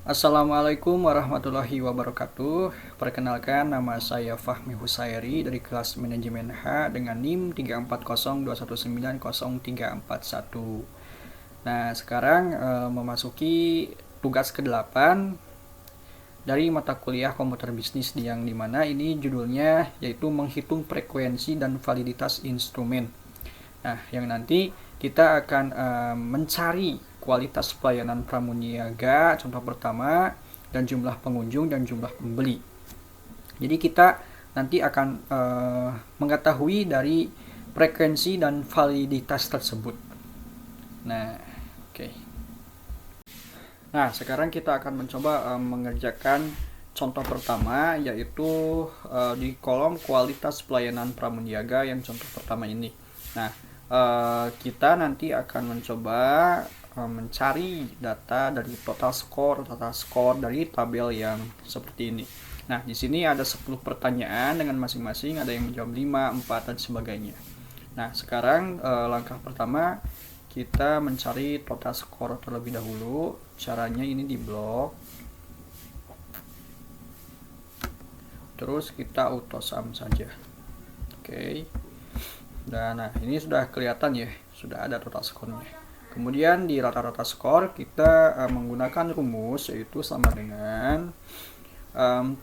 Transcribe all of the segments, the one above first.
Assalamualaikum warahmatullahi wabarakatuh. Perkenalkan, nama saya Fahmi Husairi dari kelas Manajemen H dengan NIM 340219031. Nah, sekarang memasuki tugas ke-8 dari mata kuliah komputer bisnis yang dimana ini judulnya yaitu menghitung frekuensi dan validitas instrumen. Nah, yang nanti kita akan mencari kualitas pelayanan pramuniaga, contoh pertama, dan jumlah pengunjung dan jumlah pembeli. Jadi kita nanti akan mengetahui dari frekuensi dan validitas tersebut. Nah, oke. Nah, sekarang kita akan mencoba mengerjakan contoh pertama, yaitu di kolom kualitas pelayanan pramuniaga yang contoh pertama ini. Nah, kita nanti akan mencoba mencari data dari total skor dari tabel yang seperti ini. Nah, di sini ada 10 pertanyaan dengan masing-masing, ada yang menjawab 5, 4, dan sebagainya. Nah, sekarang langkah pertama kita mencari total skor terlebih dahulu. Caranya ini di blok. Terus kita auto sum saja. Oke. Dan nah, ini sudah kelihatan ya, sudah ada total skornya. Kemudian di rata-rata skor kita menggunakan rumus yaitu sama dengan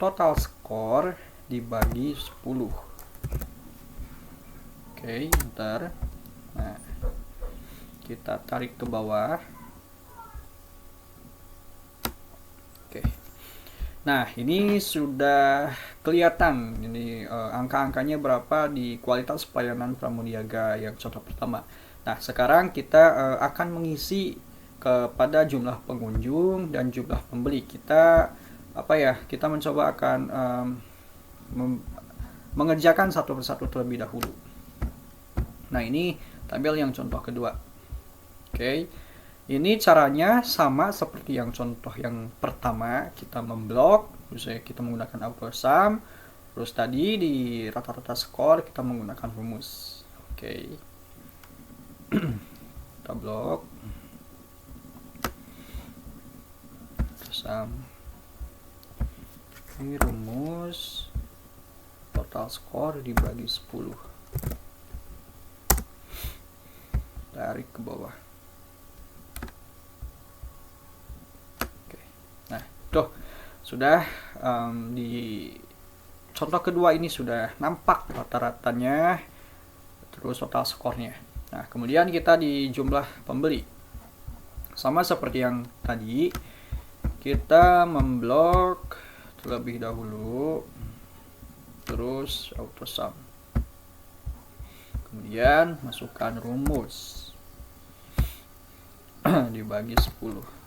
total skor dibagi 10. Oke, bentar. Nah, kita tarik ke bawah. Oke. Nah, ini sudah kelihatan ini angka-angkanya berapa di kualitas pelayanan pramuniaga yang contoh pertama. Nah, sekarang kita akan mengisi kepada jumlah pengunjung dan jumlah pembeli. Kita Kita mencoba akan mengerjakan satu persatu terlebih dahulu. Nah, ini tabel yang contoh kedua. Oke. Ini caranya sama seperti yang contoh yang pertama, kita memblok, misalnya kita menggunakan auto sum, terus tadi di rata-rata skor kita menggunakan rumus. Oke. Kita blok. Sum. Ini rumus total skor dibagi 10. Tarik ke bawah. Tuh, sudah di contoh kedua ini sudah nampak rata-ratanya, terus total skornya. Nah, kemudian kita di jumlah pembeli. Sama seperti yang tadi, kita memblok terlebih dahulu, terus auto sum. Kemudian masukkan rumus dibagi 10.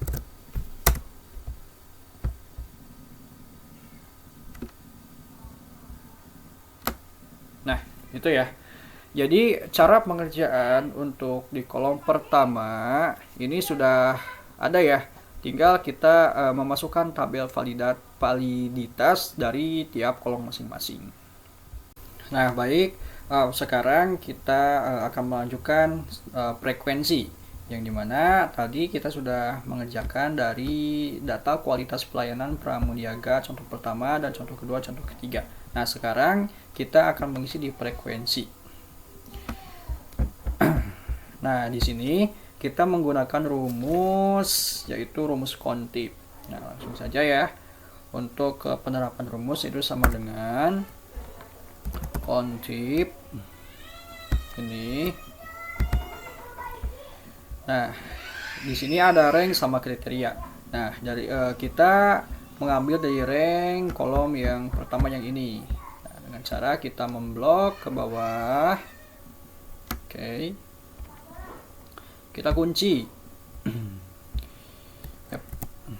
Nah, itu ya. Jadi cara pengerjaan untuk di kolom pertama ini sudah ada ya. Tinggal kita memasukkan tabel validitas dari tiap kolom masing-masing. Nah, baik. Sekarang kita akan melanjutkan frekuensi, yang dimana tadi kita sudah mengerjakan dari data kualitas pelayanan pramuniaga contoh pertama dan contoh kedua, contoh ketiga. Nah, sekarang kita akan mengisi di frekuensi. Nah, di sini kita menggunakan rumus, yaitu rumus kontip. Nah, langsung saja ya. Untuk penerapan rumus itu sama dengan kontip ini. Nah, di sini ada rank sama kriteria. Nah, dari kita mengambil dari rank kolom yang pertama yang ini. Nah, dengan cara kita memblok ke bawah. Oke. Kita kunci.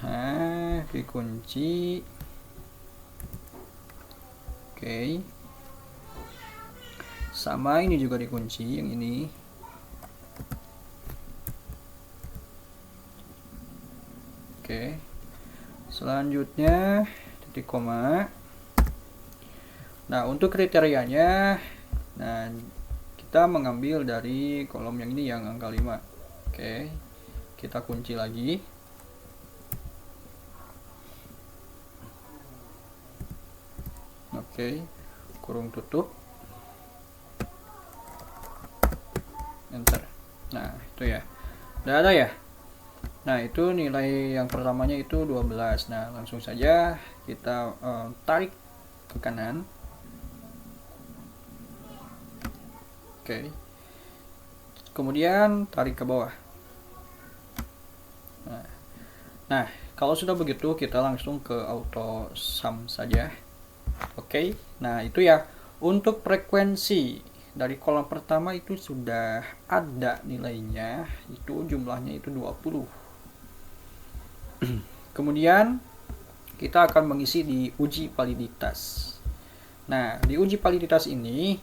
Nah, dikunci. Oke. Sama ini juga dikunci yang ini. Oke. Selanjutnya titik koma. Nah, untuk kriterianya, nah kita mengambil dari kolom yang ini yang angka 5. Oke. Kita kunci lagi. Oke, kurung tutup, enter. Nah itu ya, udah ada ya. Nah itu nilai yang pertamanya itu 12. Nah langsung saja kita tarik ke kanan. Oke, kemudian tarik ke bawah. Nah kalau sudah begitu kita langsung ke auto sum saja. Oke, nah itu ya, untuk frekuensi dari kolom pertama itu sudah ada nilainya, itu jumlahnya itu 20. Kemudian kita akan mengisi di uji validitas. Nah di uji validitas ini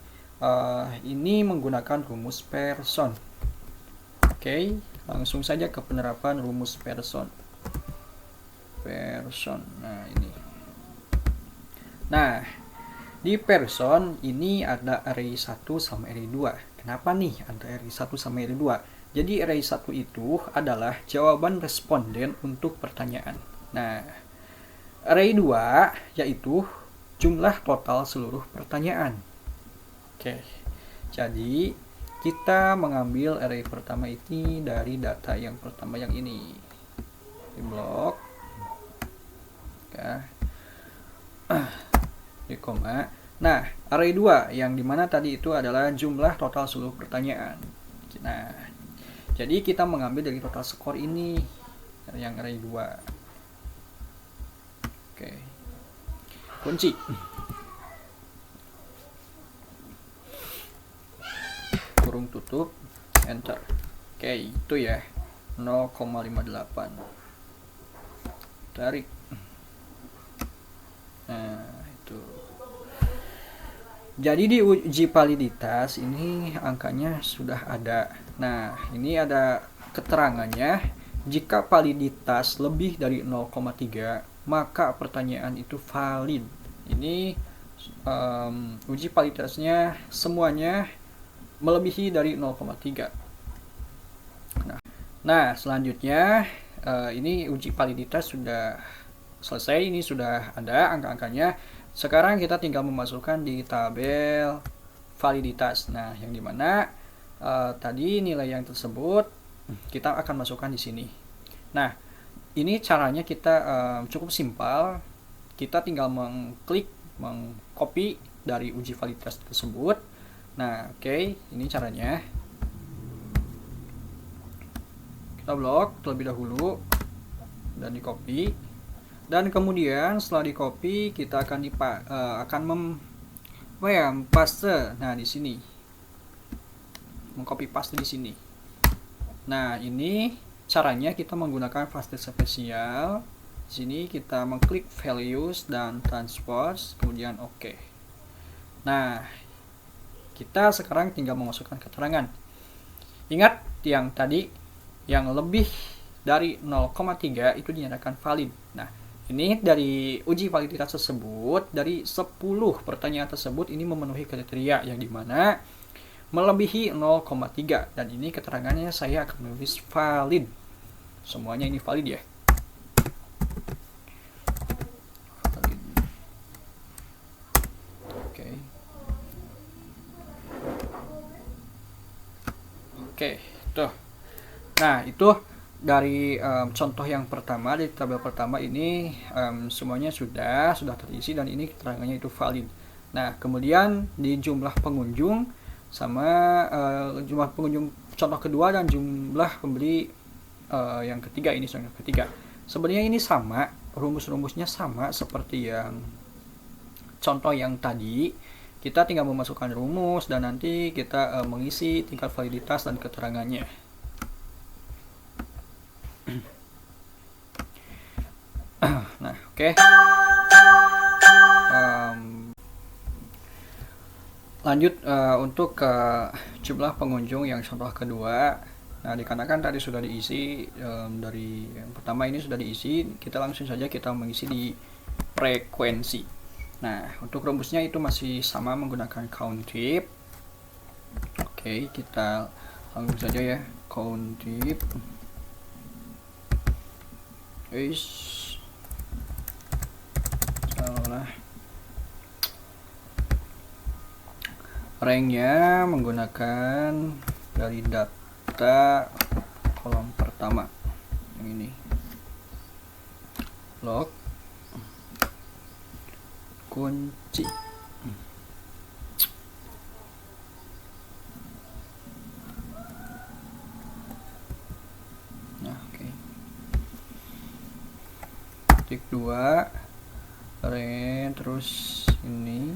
menggunakan rumus Pearson. Oke, langsung saja ke penerapan rumus Pearson. Nah ini. Nah, di Pearson ini ada array 1 sama array 2. Kenapa nih ada array 1 sama array 2? Jadi array 1 itu adalah jawaban responden untuk pertanyaan. Nah, array 2 yaitu jumlah total seluruh pertanyaan. Oke. Jadi, kita mengambil array pertama ini dari data yang pertama yang ini. Di blok. Oke. Di koma. Nah, array 2 yang dimana tadi itu adalah jumlah total seluruh pertanyaan. Nah, jadi kita mengambil dari total skor ini yang array 2. Oke. Kunci. Kurung tutup, enter. Oke, itu ya 0,58. Tarik. Nah, itu. Jadi di uji validitas ini angkanya sudah ada. Nah, ini ada keterangannya. Jika validitas lebih dari 0,3, maka pertanyaan itu valid. Ini uji validitasnya semuanya melebihi dari 0,3. Nah, selanjutnya ini uji validitas sudah selesai, ini sudah ada angka-angkanya. Sekarang kita tinggal memasukkan di tabel validitas. Nah, yang dimana tadi nilai yang tersebut kita akan masukkan di sini. Nah, ini caranya kita cukup simpel. Kita tinggal mengcopy dari uji validitas tersebut. Nah, oke, ini caranya. Kita blok terlebih dahulu dan di copy. Dan kemudian setelah di copy kita akan paste. Nah, di sini. Mengcopy paste di sini. Nah, ini caranya kita menggunakan paste spesial. Di sini kita mengklik values dan transpose, kemudian oke. Nah, kita sekarang tinggal memasukkan keterangan. Ingat yang tadi, yang lebih dari 0,3 itu dinyatakan valid. Nah, ini dari uji validitas tersebut, dari 10 pertanyaan tersebut ini memenuhi kriteria yang dimana melebihi 0,3, dan ini keterangannya saya akan menulis valid. Semuanya ini valid ya. Valid. Oke. Oke, tuh. Nah, itu dari contoh yang pertama, di tabel pertama ini semuanya sudah terisi dan ini keterangannya itu valid. Nah, kemudian di jumlah pengunjung sama jumlah pengunjung contoh kedua dan jumlah pembeli yang ketiga, ini contoh ketiga. Sebenarnya ini sama, rumus-rumusnya sama seperti yang contoh yang tadi. Kita tinggal memasukkan rumus dan nanti kita mengisi tingkat validitas dan keterangannya. Nah, oke. Lanjut untuk ke jumlah pengunjung yang contoh kedua. Nah, dikarenakan tadi sudah diisi dari yang pertama ini sudah diisi, kita langsung saja kita mengisi di frekuensi. Nah, untuk rumusnya itu masih sama menggunakan COUNTIP. Oke, kita langsung saja ya, COUNTIP. Salah. Ranknya menggunakan dari data kolom pertama yang ini, log kunci. Nah, oke. Titik 2 rank, terus ini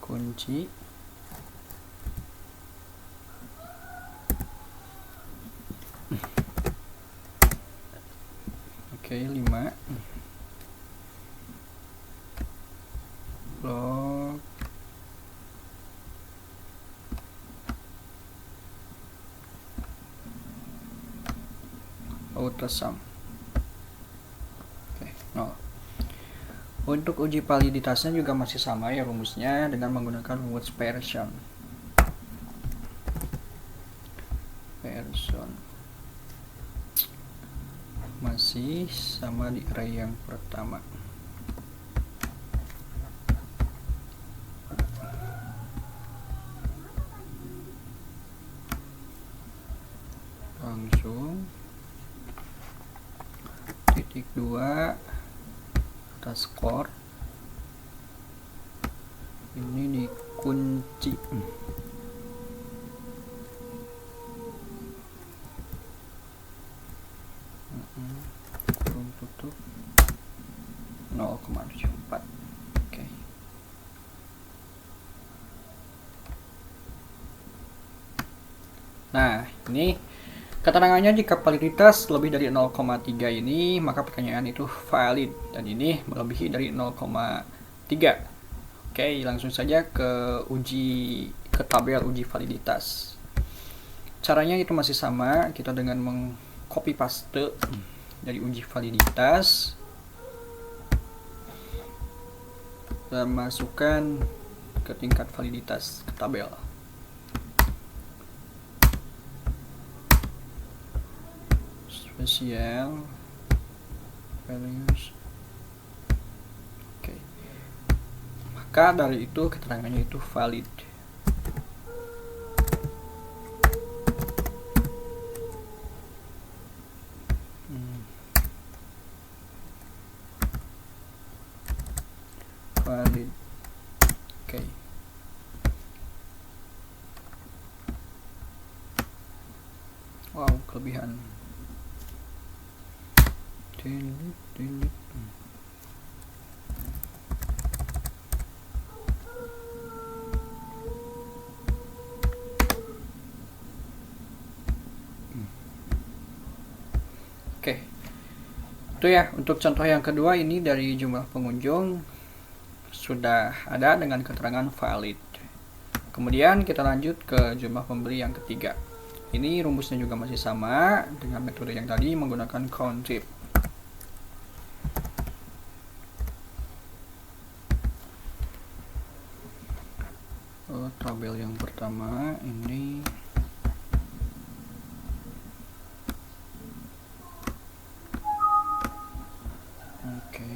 kunci. Oke, 5 log ultrasound. Oke, 0. Untuk uji validitasnya juga masih sama ya rumusnya, dengan menggunakan rumus Pearson. Masih sama di array yang pertama. Langsung titik 2 atas skor ini dikunci. Kurung tutup 0,74. Oke. Nah, ini keterangannya jika validitas lebih dari 0,3 ini, maka pertanyaan itu valid, dan ini melebihi dari 0,3. Oke, langsung saja ke tabel uji validitas. Caranya itu masih sama, kita dengan mengcopy paste dari uji validitas dan masukkan ke tingkat validitas ke tabel. Spesial values. Oke. Maka dari itu keterangannya itu valid. Valid. Oke. Wow, kelebihan. Oke, itu ya untuk contoh yang kedua. Ini dari jumlah pengunjung sudah ada dengan keterangan valid. Kemudian kita lanjut ke jumlah pembeli yang ketiga. Ini rumusnya juga masih sama dengan metode yang tadi, menggunakan count trip. Tabel yang pertama ini oke.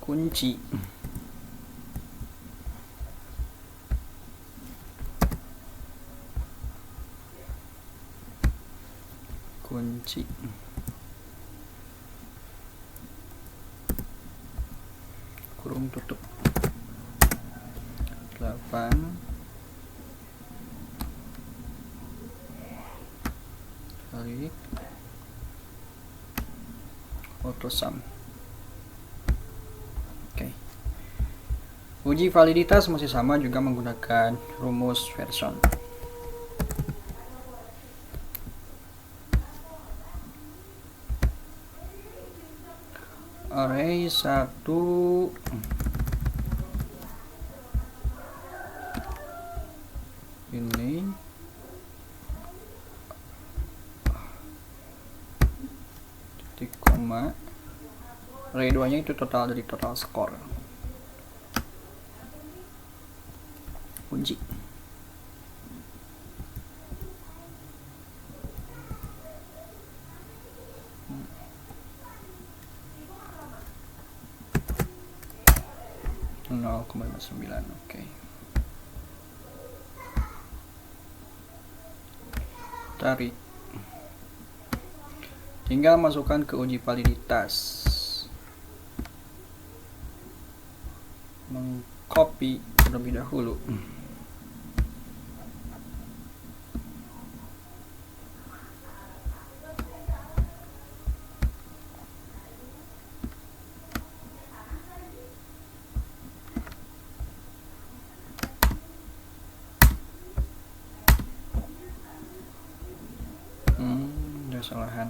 Kunci. Kunci. Kurung tutup 8 kali autosum. Oke. Uji validitas masih sama juga menggunakan rumus Pearson. Array 1 ini titik koma, array 2 nya itu total dari total skor. Kunci. 9. Oke. Tarik. Tinggal masukkan ke uji validitas. Mengcopy terlebih dahulu. Ada kesalahan.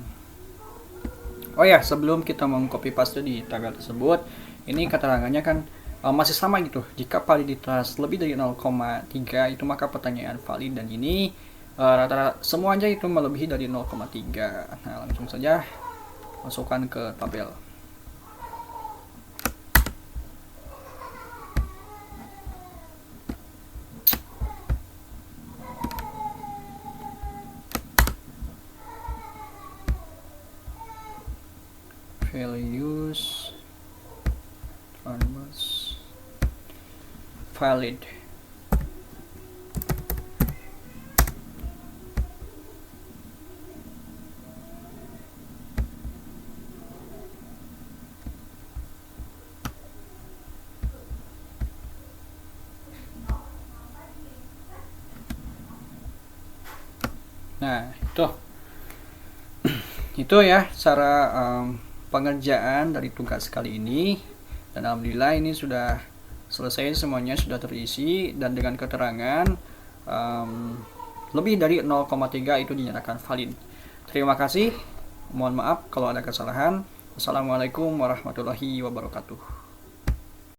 Oh ya, sebelum kita mengcopy paste di tabel tersebut, ini keterangannya kan masih sama gitu. Jika validitas lebih dari 0,3 itu maka pertanyaan valid, dan ini rata-rata semuanya itu melebihi dari 0,3. Nah, langsung saja masukkan ke tabel. Values valid. Nah, itu ya cara pengerjaan dari tugas kali ini, dan alhamdulillah ini sudah selesai, semuanya sudah terisi, dan dengan keterangan lebih dari 0,3 itu dinyatakan valid. Terima kasih, mohon maaf kalau ada kesalahan. Assalamualaikum warahmatullahi wabarakatuh.